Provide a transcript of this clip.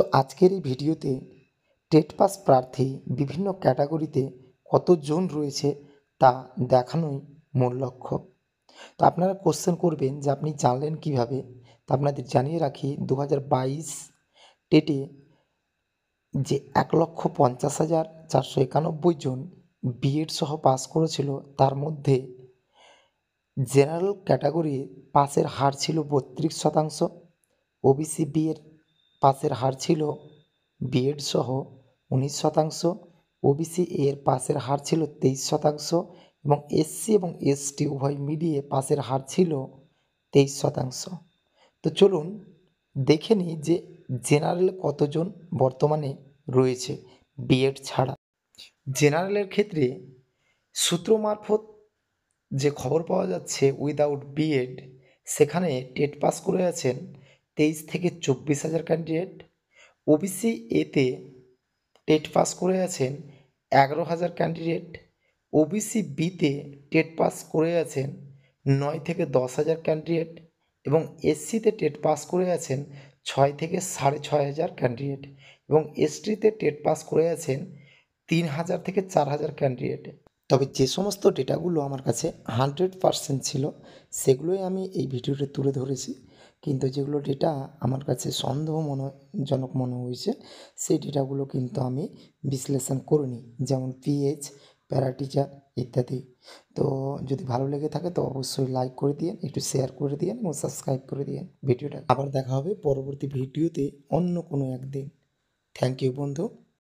তো আজকের এই ভিডিওতে টেট পাস প্রার্থী বিভিন্ন ক্যাটাগরিতে কতজন রয়েছে তা দেখানোই মূল লক্ষ্য। তো আপনারা কোশ্চেন করবেন যে আপনি জানলেন কিভাবে। তা আপনাদের জানিয়ে রাখি 2022 টেটে যে 1,50,491 জন বিএড সহ পাস করেছিল, তার মধ্যে জেনারেল ক্যাটাগরি পাসের হার ছিল 32%, ওবিসি বিএর পাসের হার ছিল বিএড সহ 19%, ওবিসি এর পাসের হার ছিল 23% এবং এসসি এবং এসটি উভয় মিলিয়ে পাসের হার ছিল 23%। তো চলুন দেখে নিই যে জেনারেলে কতজন বর্তমানে রয়েছে বিএড ছাড়া। জেনারেলের ক্ষেত্রে সূত্র মারফত যে খবর পাওয়া যাচ্ছে, উইদাউট বিএড সেখানে টেট পাস করে আছেন 23 থেকে 24,000 ক্যান্ডিডেট। ওবিসি এতে টেট পাস করে আছেন 11,000 ক্যান্ডিডেট। ওবিসি বিতে টেট পাস করে আছেন 9 থেকে 10,000 ক্যান্ডিডেট এবং এসসিতে টেট পাস করে আছেন 6 থেকে 6,500 ক্যান্ডিডেট এবং এসটিতে টেট পাস করে আছেন 3,000 থেকে 4,000 ক্যান্ডিডেট। তবে যে সমস্ত ডেটাগুলো আমার কাছে 100% ছিল সেগুলোই আমি এই ভিডিওতে তুলে ধরেছি, কিন্তু যেগুলো ডেটা আমার কাছে সন্দেহজনক মনে হয়েছে সেই ডেটাগুলো কিন্তু আমি বিশ্লেষণ করিনি, যেমন পিএইচ, প্যারা টিচার ইত্যাদি। তো যদি ভালো লেগে থাকে তো অবশ্যই লাইক করে দিন, একটু শেয়ার করে দিন এবং সাবস্ক্রাইব করে দিন ভিডিওটা। আবার দেখা হবে পরবর্তী ভিডিওতে অন্য কোনো একদিন। থ্যাংক ইউ বন্ধু।